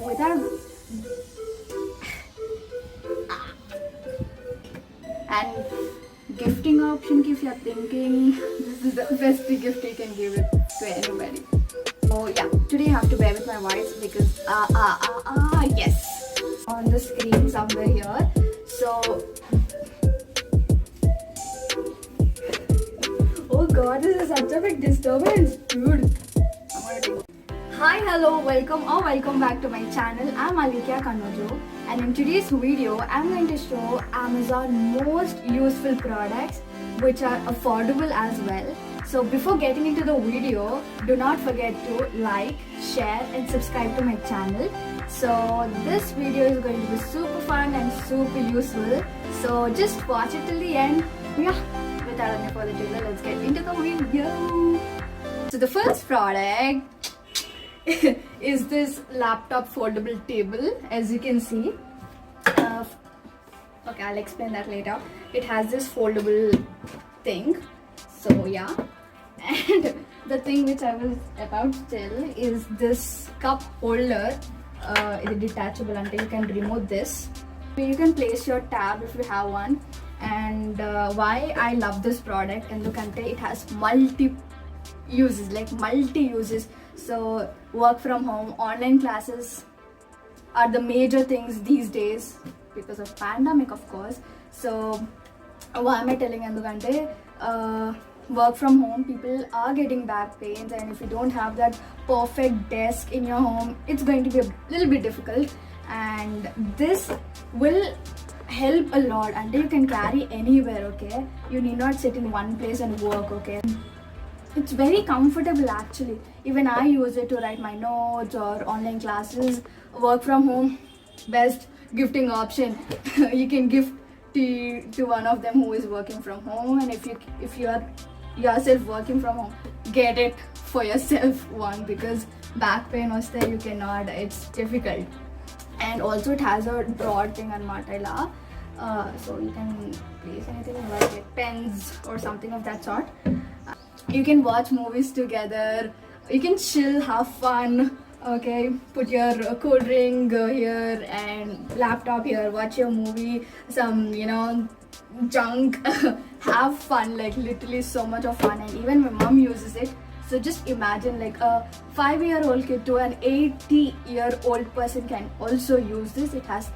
without and gifting option, if you're thinking this is the best gift you can give it to anybody. So yeah, today you have to bear with my voice because yes, on the screen somewhere here. So oh god, this is such a big disturbance, dude. Hi, hello, welcome back to my channel. I'm Alikya Kanojo, and in today's video I'm going to show Amazon most useful products which are affordable as well. So before getting into the video, do not forget to like, share and subscribe to my channel. So this video is going to be super fun and super useful, so just watch it till the end. Yeah, without any further ado, let's get into the video. So the first product is this laptop foldable table. As you can see, okay, I'll explain that later. It has this foldable thing, so yeah. And the thing which I was about to tell is this cup holder is detachable until you can remove this. You can place your tab if you have one. And why I love this product, and look, it has multi uses. So work from home, online classes are the major things these days because of pandemic, of course. So why am I telling Endukante, work from home, people are getting back pains, and if you don't have that perfect desk in your home, it's going to be a little bit difficult. And this will help a lot, and you can carry anywhere, okay? You need not sit in one place and work, okay? It's very comfortable actually. Even I use it to write my notes or online classes. Work from home, best gifting option. You can gift to one of them who is working from home, and if you are yourself working from home, get it for yourself one, because back pain was there, you cannot, it's difficult. And also it has a drawer thing on Matila, so you can place anything like pens or something of that sort. You can watch movies together, you can chill, have fun, okay? Put your cool drink here and laptop here, watch your movie, some junk. Have fun, like literally so much of fun. And even my mom uses it. So just imagine, like a 5-year-old kid to an 80-year-old person can also use this. It has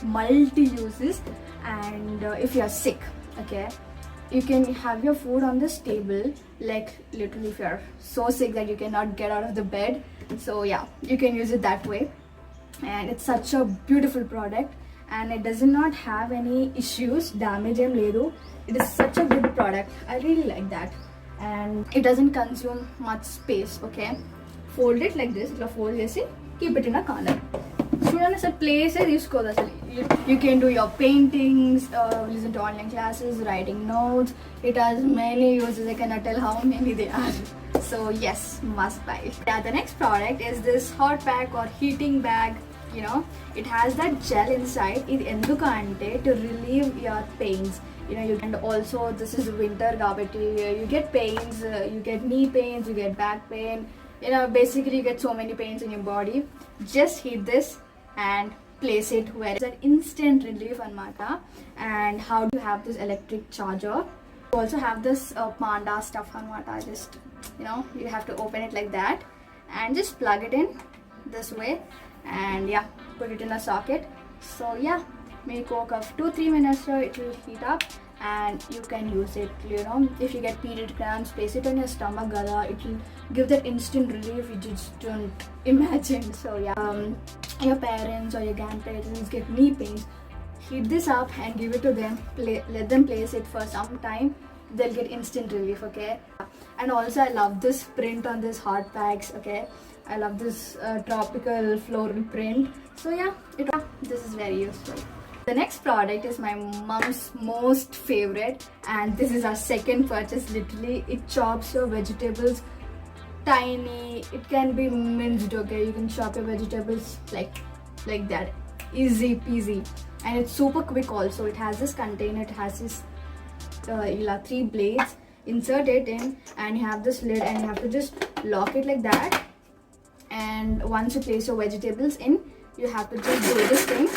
multi uses. And if you're sick, okay, you can have your food on this table, like literally if you're so sick that you cannot get out of the bed. So yeah, you can use it that way. And it's such a beautiful product, and it does not have any issues, damage em ledu. It is such a good product. I really like that. And it doesn't consume much space, okay? Fold it like this, fold this, keep it in a corner. Students a place you can do your paintings, listen to online classes, writing notes. It has many uses. I cannot tell how many they are. So yes, must buy. Yeah, the next product is this hot pack or heating bag. It has that gel inside. It endukante to relieve your pains. And also this is winter gabati, you get pains, you get knee pains, you get back pain. Basically you get so many pains in your body. Just heat this and place it where it's an instant relief anamata. And how do you have this electric charger? You also have this panda stuff anamata. Just you have to open it like that and just plug it in this way, and yeah, put it in a socket. So yeah, make coke of 2-3 minutes, so it will heat up and you can use it. If you get period cramps, place it on your stomach, gala, it will give that instant relief you just don't imagine. So yeah, your parents or your grandparents get knee pains, heat this up and give it to them. Let them place it for some time, they'll get instant relief, okay? And also I love this print on this hot packs, okay? I love this tropical floral print. So yeah, this is very useful. The next product is my mom's most favorite, and this is our second purchase. Literally, it chops your vegetables tiny. It can be minced, okay? You can chop your vegetables like that, easy peasy. And it's super quick also. It has this container, it has this 3 blades. Insert it in and you have this lid, and you have to just lock it like that and once you place your vegetables in, you have to just do this thing,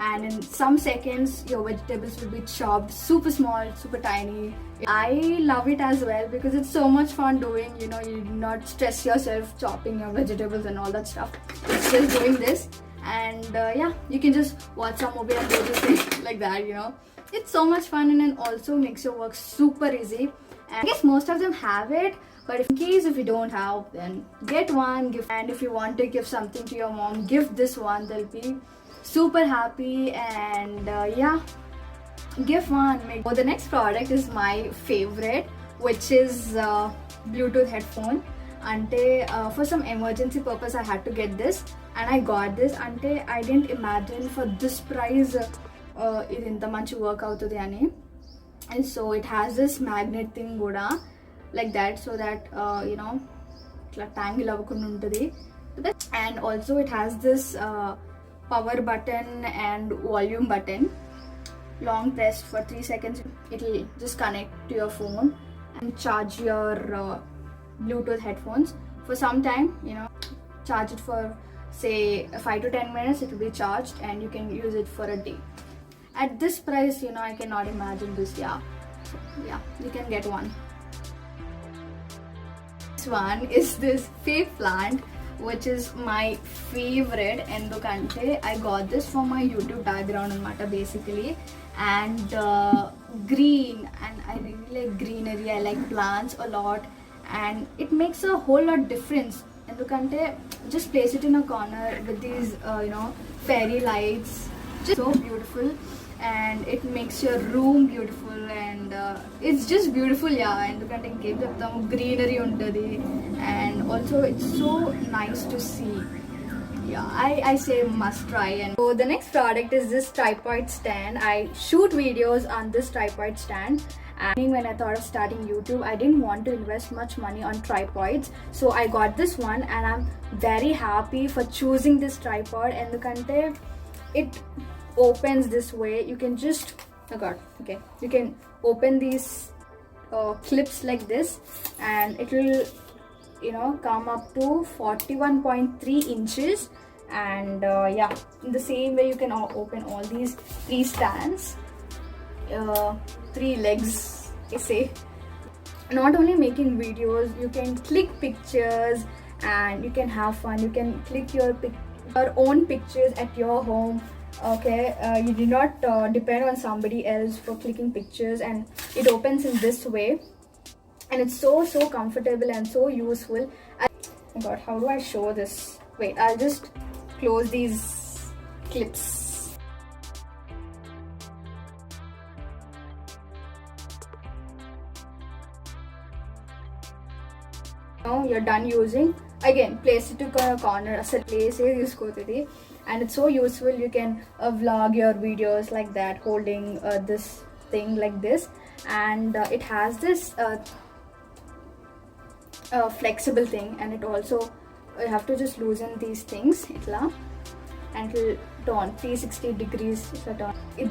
and in some seconds your vegetables will be chopped super small, super tiny. I love it as well because it's so much fun doing, you know, you do not stress yourself chopping your vegetables and all that stuff. It's just doing this, and yeah, you can just watch some movie and do this thing like that, you know. It's so much fun, and it also makes your work super easy. And I guess most of them have it, but in case if you don't have, then get one, gift. And if you want to give something to your mom, give this one. They'll be super happy, and yeah, give one. Oh, the next product is my favorite, which is Bluetooth headphone. Ante for some emergency purpose I had to get this, and I got this. Ante I didn't imagine for this price ఇది ఇంత మంచి work అవుతుంది అని. And so it has this magnet thing kuda like that, so that you know, itla tangle avukunda untadi. And also it has this power button and volume button. Long press for 3 seconds, it will just connect to your phone and charge your Bluetooth headphones for some time, you know. Charge it for say 5 to 10 minutes, it will be charged, and you can use it for a day. At this price, you know, I cannot imagine this. Yeah, so, yeah, you can get one. This one is this fake plant, which is my favorite endukante I got this for my YouTube background anamata basically. And green, and I really like greenery, I like plants a lot, and it makes a whole lot difference endukante just place it in a corner with these you know, fairy lights, just so beautiful, and it makes your room beautiful, and it's just beautiful. Yeah, endukante inkem cheptamu, greenery untadi, and also it's so nice to see. Yeah, I say must try. And so the next product is this tripod stand. I shoot videos on this tripod stand, and when I thought of starting YouTube, I didn't want to invest much money on tripods, so I got this one, and I'm very happy for choosing this tripod. Endukante it opens this way. You can just, oh god, okay, you can open these clips like this, and it will, you know, come up to 41.3 inches. And yeah, in the same way you can open all these 3 stands, 3 legs, I say. Not only making videos, you can click pictures and you can have fun. You can click your own pictures at your home. Okay, you do not depend on somebody else for clicking pictures, and it opens in this way, and it's so comfortable and so useful. Oh god, how do I show this? Wait, I'll just close these clips. Now you're done using, again place it to a corner, asal place uskotadi, and it's so useful. You can vlog your videos like that, holding this thing like this, and it has this flexible thing, and it also, you have to just loosen these things itla, and it will turn 360 degrees.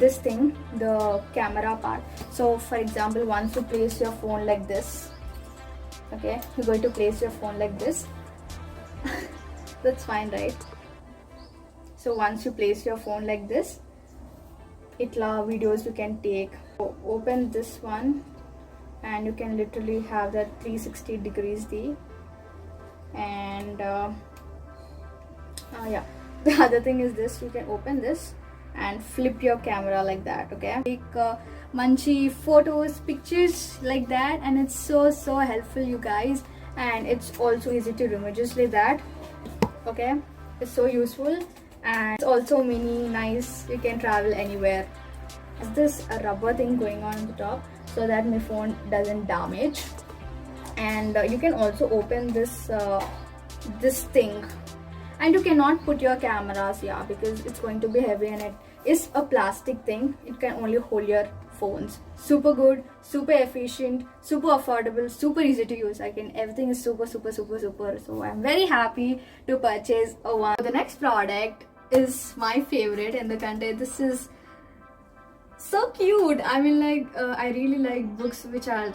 This thing, the camera part. So for example, once you place your phone like this, okay, you're going to place your phone like this. That's fine, right? So once you place your phone like this, itla videos you can take. So open this one, and you can literally have that 360 degrees there. And yeah, the other thing is this, you can open this and flip your camera like that. Okay, take manchi photos, pictures like that, and it's so helpful, you guys. And it's also easy to remove, just like that. Okay, it's so useful, and it's also mini, nice. You can travel anywhere. There's this rubber thing going on the top so that my phone doesn't damage. And you can also open this this thing, and you cannot put your cameras, yeah, because it's going to be heavy, and it is a plastic thing. It can only hold your phones. Super good, super efficient, super affordable, super easy to use. Again, everything is super. So I'm very happy to purchase a one. The next product is my favorite in the country. This is so cute. I mean, like I really like books which are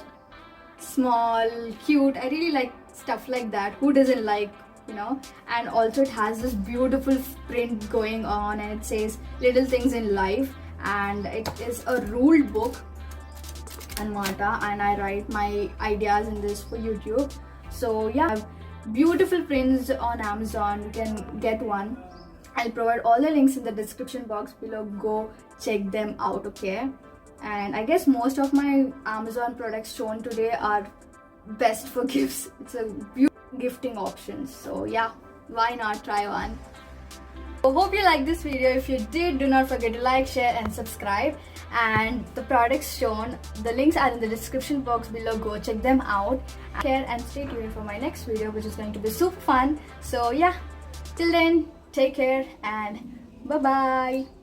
small, cute. I really like stuff like that. Who doesn't like and also it has this beautiful print going on, and it says little things in life, and it is a ruled book and Mata, and I write my ideas in this for YouTube. So yeah, I have beautiful prints on Amazon. You can get one. I'll provide all the links in the description box below. Go check them out, okay? And I guess most of my Amazon products shown today are best for gifts. It's a beautiful gifting option. So yeah, why not try one? So hope you liked this video. If you did, do not forget to like, share and subscribe. And the products shown, the links are in the description box below. Go check them out. Care and stay tuned for my next video, which is going to be super fun. So yeah, till then, take care and bye bye.